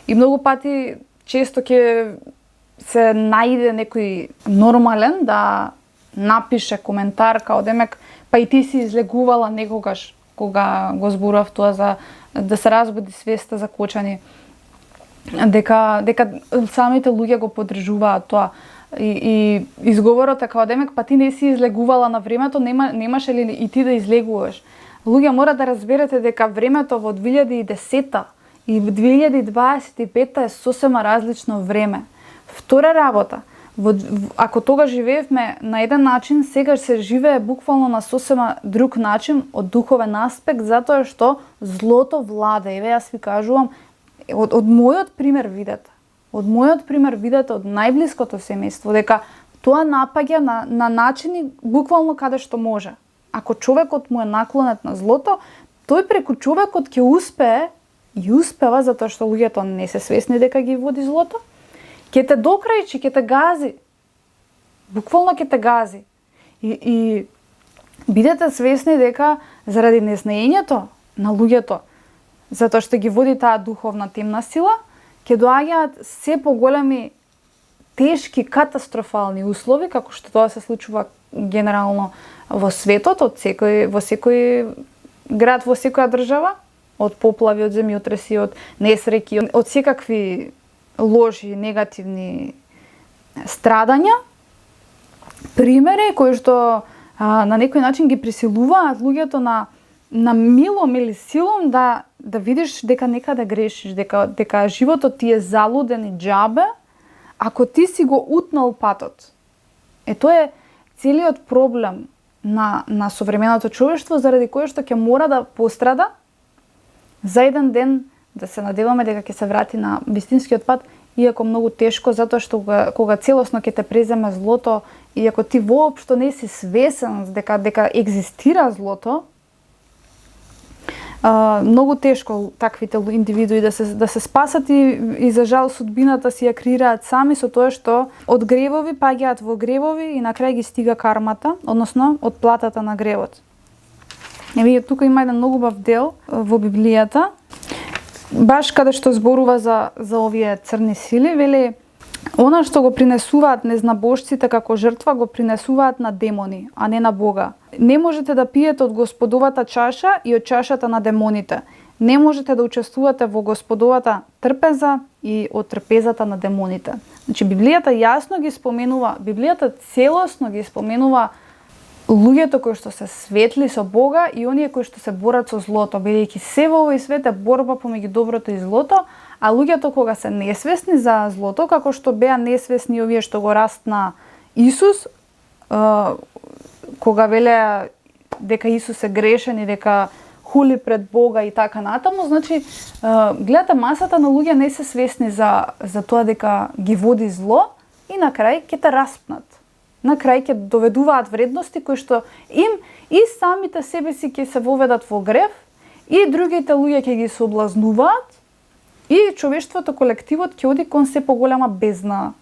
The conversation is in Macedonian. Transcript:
И многу пати често ќе се најде некој нормален да напише коментар као демек па и ти си излегувала некогаш кога го зборував тоа за да се разбуди свеста за кочани, дека самите луѓе го поддржуваат тоа. И изговорот е као демек па ти не си излегувала на времето, немаше ли и ти да излегуваш. Луѓе мора да разберете дека времето во 2010 и 2025 е сосема различно време. Втора работа, ако тога живеевме на еден начин, сега се живее буквално на сосема друг начин од духовен аспект, затоа што злото влада. Еве јас ви кажувам, од мојот пример видете. Од мојот пример видете од најблиското семејство, дека тоа напаѓа на начини буквално каде што може. Ако човекот му е наклонет на злото, тој преку човекот ќе успее и успева затоа што луѓето не се свесни дека ги води злото, ќе те докрајчи, ќе те гази. Буквално ќе те гази. И бидете свесни дека заради незнаењето на луѓето, затоа што ги води таа духовна темна сила, ќе доаѓаат се поголеми тешки, катастрофални услови, како што тоа се случува генерално во светот, во секој град, во секоја држава, од поплави, од земјотреси, од несреќи, од секакви лоши, негативни страдања, примери кои што на некој начин ги присилуваат луѓето на милом или силом да видиш дека некаде грешиш, дека животот ти е залуден и џабе, ако ти си го утнал патот. Тоа е целиот проблем на современото човештво, заради кое што ќе мора да пострада за еден ден, да се надеваме дека ќе се врати на вистинскиот пат, иако многу тешко, затоа што кога целосно ќе те преземе злото, и ако ти воопшто не си свесен дека екзистира злото, многу тешко таквите индивидуи да се спасат и за жал судбината си ја креираат сами со тоа што од гревови паѓаат во гревови и на крај ги стига кармата, односно од платата на гревот. Еве тука има еден многу убав дел во Библијата, баш каде што зборува за овие црни сили, вели она што го принесуваат незнабожците како жртва го принесуваат на демони, а не на Бога. Не можете да пиете од Господовата чаша и од чашата на демоните. Не можете да учествувате во Господовата трпеза и од трпезата на демоните. Значи Библијата јасно ги споменува, Библијата целосно ги споменува луѓето кои што се светли со Бога и оние кои што се борат со злото, бидејќи се во овој свет е борба помеѓу доброто и злото, а луѓето кога се несвесни за злото, како што беа несвесни овие што го растна Исус, кога велеа дека Исус е грешен и дека хули пред Бога и така натаму, значи гледате масата на луѓе не се свесни за тоа дека ги води зло и на крај ќе те распнат. На крај ќе доведуваат вредности кои што им и самите себе си ќе се воведат во грев и другите луѓе ќе ги соблазнуваат и човештвото, колективот ќе оди кон се поголема бездна